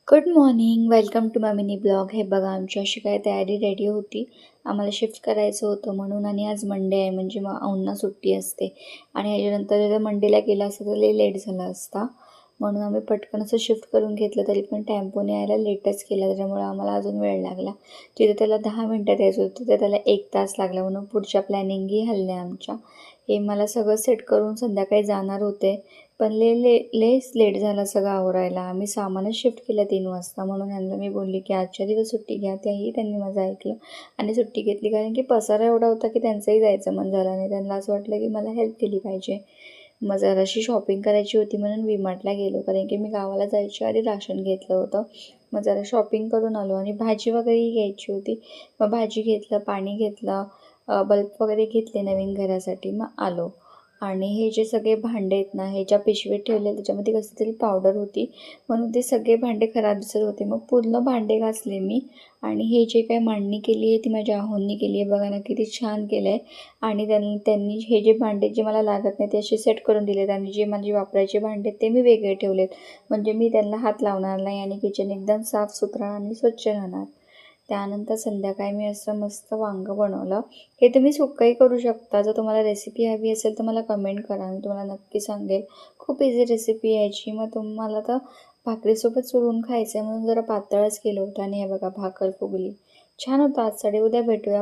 Good morning. Welcome to my mini blog. हे बघा, आमची अशी काय तयारी रेडी होती. आम्हाला शिफ्ट करायचं होतं म्हणून, आणि आज मंडे आहे म्हणजे मग औंधना सुट्टी असते. आणि ह्याच्यानंतर जर मंडेला गेला असतं तर लई लेट झाला असता, म्हणून आम्ही पटकन असं शिफ्ट करून घेतलं. तरी पण टेम्पोने यायला लेटच केला, त्याच्यामुळे आम्हाला अजून वेळ लागला. जिथे त्याला 10 मिनटात यायचं होतं तिथे त्याला 1 तास लागला, म्हणून पुढच्या प्लॅनिंगही हल्ल्या आमच्या. हे मला सगळं सेट करून संध्याकाळी जाणार होते, पण लेस लेट झाला सगळं आवरायला. आम्ही सामानच शिफ्ट केलं 3 वाजता, म्हणून यांना मी बोलली की आजच्या दिवस सुट्टी घ्या. त्याही त्यांनी माझं ऐकलं आणि सुट्टी घेतली, कारण की पसारा एवढा होता की त्यांचंही जायचं मन झालं नाही. त्यांना असं वाटलं की मला हेल्प केली पाहिजे. मग जराशी शॉपिंग करायची होती म्हणून व्हीमार्टला गेलो, कारण की मी गावाला जायच्या आधी राशन घेतलं होतं. मग जरा शॉपिंग करून आलो आणि भाजी वगैरेही घ्यायची होती. मग भाजी घेतलं, पाणी घेतलं, बल्ब वगैरे घेतले नवीन घरासाठी. मग आलो. आणि हे जे सगळे भांडे आहेत ना, हे ज्या पिशवीत ठेवले त्याच्यामध्ये कसली तरी पावडर होती, म्हणून ते सगळे भांडे खराब दिसत होते. मग पूर्ण भांडे घासले मी. आणि हे जे काही मांडणी केली आहे ती माझ्या आहोंनी केली आहे. बघा ना किती छान केलं आहे. आणि त्यांनी हे जे भांडे जे मला लागत नाही ते असे सेट करून दिलेत, आणि जे माझे वापरायचे भांडे ते मी वेगळे ठेवलेत. म्हणजे मी त्यांना हात लावणार नाही आणि किचन एकदम साफसुथरा आणि स्वच्छ राहणार. त्यानंतर संध्याकाळी मी असं मस्त वांगं बनवलं. हे तुम्ही सुक्कंही करू शकता. जर तुम्हाला रेसिपी हवी असेल तर मला कमेंट करा, मी तुम्हाला नक्की सांगेल. खूप इझी रेसिपी यायची. मग तुम्हाला तर भाकरीसोबत चुरून खायचं आहे म्हणून जरा पातळच केलं होतं. आणि हे बघा भाकर फुगली. छान होतं आज. उद्या भेटूया.